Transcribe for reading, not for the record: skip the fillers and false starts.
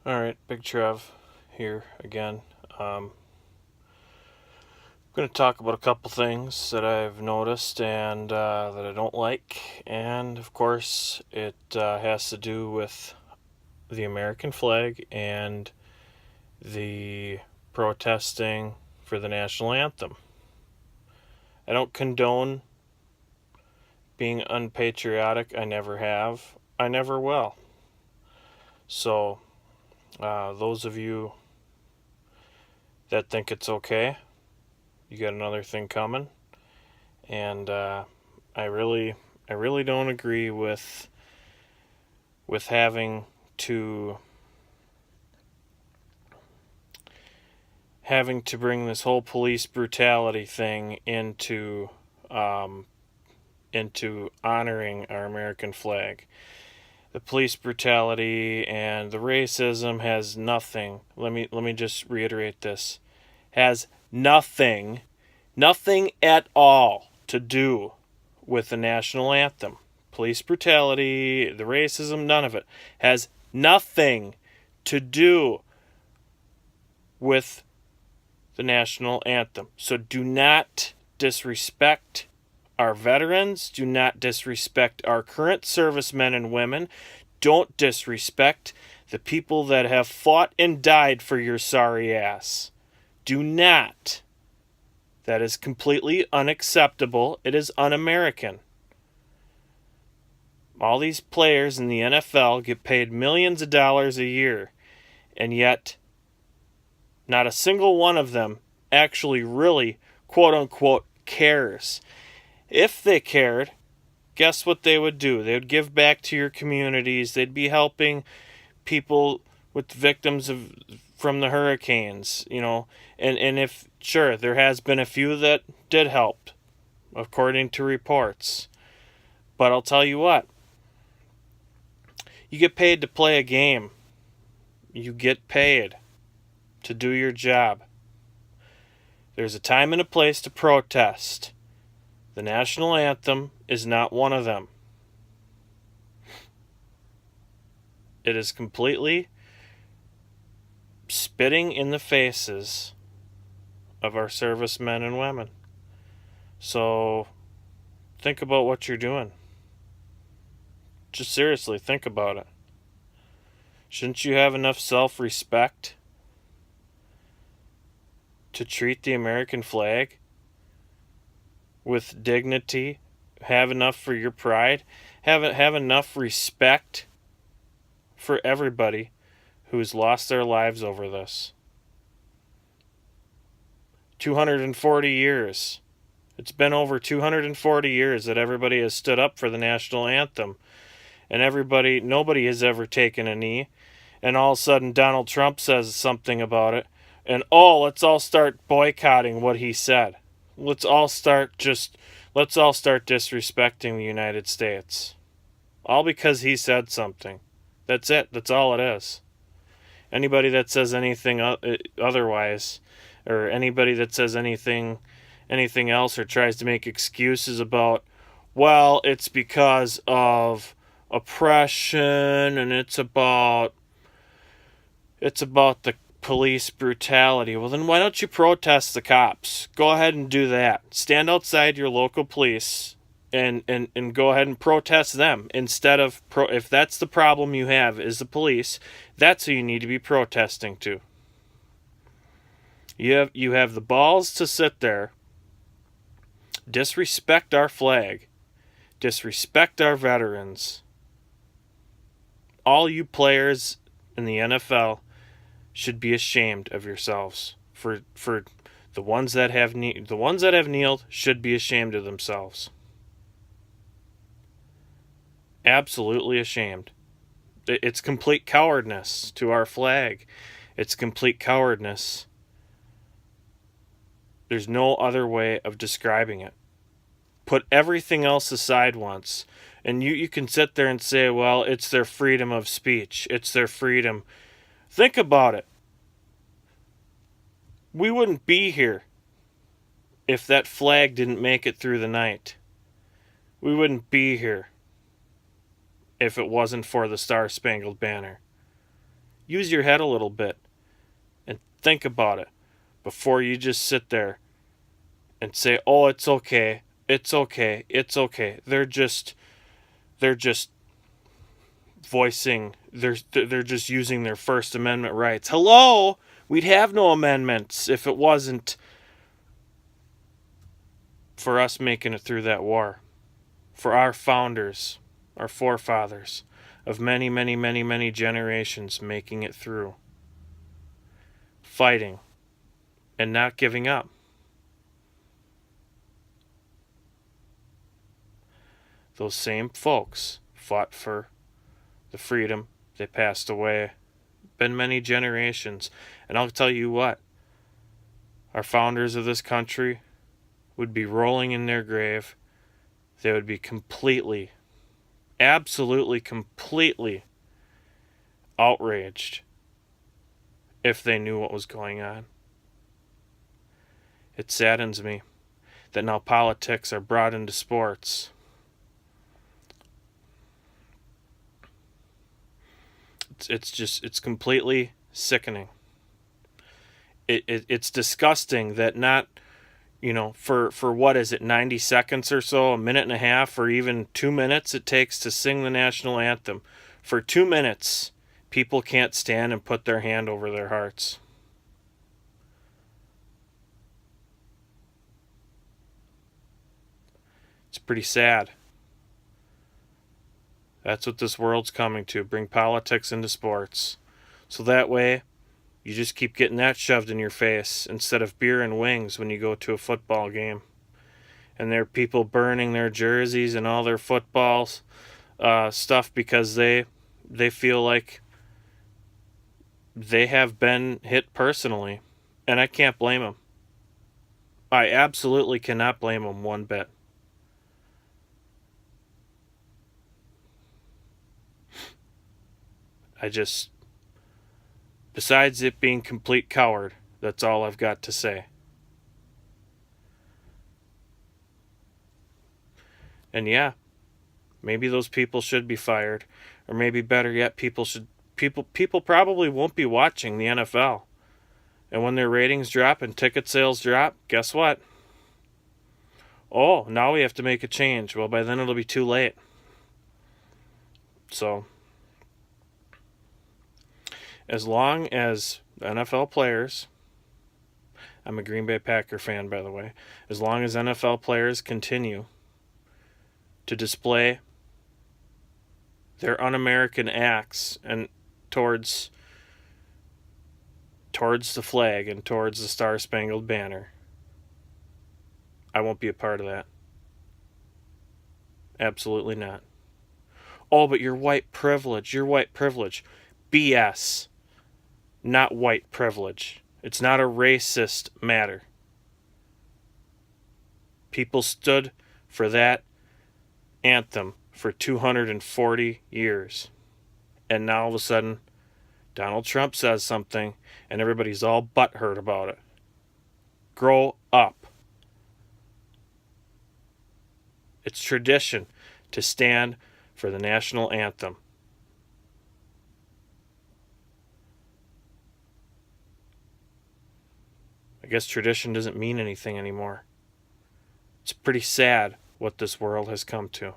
All right, Big Trev here again. I'm going to talk about a couple things that I've noticed and that I don't like. And of course, it has to do with the American flag and the protesting for the national anthem. I don't condone being unpatriotic. I never have. I never will. So, those of you that think it's okay, you got another thing coming. And I really, I really don't agree with having to bring this whole police brutality thing um, into honoring our American flag. The police brutality and the racism has nothing. Let me just reiterate this. Has nothing at all to do with the national anthem. Police brutality, the racism, none of it has nothing to do with the national anthem. So do not disrespect our veterans. Do not disrespect our current servicemen and women. Don't disrespect the people that have fought and died for your sorry ass. Do not. That is completely unacceptable. It is un-American. All these players in the NFL get paid millions of dollars a year, and yet not a single one of them actually really, quote unquote, cares. If they cared, guess what they would do? They would give back to your communities. They'd be helping people with victims from the hurricanes, and if sure there has been a few that did help according to reports. But I'll tell you what, you get paid to play a game. You get paid to do your job. There's a time and a place to protest. The national anthem is not one of them. It is completely spitting in the faces of our servicemen and women. So think about what you're doing. Just seriously, think about it. Shouldn't you have enough self-respect to treat the American flag with dignity? Have enough for your pride? Have enough respect for everybody who's lost their lives over this. 240 years. It's been over 240 years that everybody has stood up for the national anthem. And nobody has ever taken a knee. And all of a sudden Donald Trump says something about it. And let's all start boycotting what he said. Let's all start disrespecting the United States. All because he said something. That's it. That's all it is. Anybody that says anything otherwise, or anybody that says anything else, or tries to make excuses about, well, it's because of oppression and it's about the police brutality. Well, then why don't you protest the cops? Go ahead and do that. Stand outside your local police and go ahead and protest them instead of if that's the problem you have is the police. That's who you need to be protesting to. You have the balls to sit there, disrespect our flag, disrespect our veterans. All you players in the NFL should be ashamed of yourselves. For the ones that have kneeled should be ashamed of themselves. Absolutely ashamed. It's complete cowardness to our flag. It's complete cowardness. There's no other way of describing it. Put everything else aside once, and you can sit there and say, well, it's their freedom of speech. It's their freedom. Think about it. We wouldn't be here if that flag didn't make it through the night. We wouldn't be here if it wasn't for the Star-Spangled Banner. use your head a little bit and think about it before you just sit there and say, "Oh, it's okay. It's okay. It's okay." They're just voicing, they're just using their First Amendment rights. Hello, we'd have no amendments if it wasn't for us making it through that war, for our founders, our forefathers of many, many, many, many generations making it through, fighting and not giving up. Those same folks fought for the freedom. They passed away. Been many generations. And I'll tell you what, our founders of this country would be rolling in their grave. They would be completely, absolutely, completely outraged if they knew what was going on. It saddens me that now politics are brought into sports. It's completely sickening. It's disgusting that not, for what is it, 90 seconds or so, a minute and a half, or even 2 minutes it takes to sing the national anthem. For 2 minutes, people can't stand and put their hand over their hearts. It's pretty sad. That's what this world's coming to, bring politics into sports. So that way, you just keep getting that shoved in your face instead of beer and wings when you go to a football game. And there are people burning their jerseys and all their footballs stuff because they feel like they have been hit personally. And I can't blame them. I absolutely cannot blame them one bit. Besides it being complete coward, that's all I've got to say. And yeah, maybe those people should be fired, or maybe better yet, people probably won't be watching the NFL. And when their ratings drop and ticket sales drop, guess what? Oh, now we have to make a change. Well, by then it'll be too late. So, as long as NFL players, I'm a Green Bay Packer fan, by the way, as long as NFL players continue to display their un-American acts and towards the flag and towards the Star-Spangled Banner, I won't be a part of that. Absolutely not. Oh, but you're white privilege. You're white privilege. BS. Not white privilege. It's not a racist matter. People stood for that anthem for 240 years. And now all of a sudden, Donald Trump says something and everybody's all butthurt about it. Grow up. It's tradition to stand for the national anthem. I guess tradition doesn't mean anything anymore. It's pretty sad what this world has come to.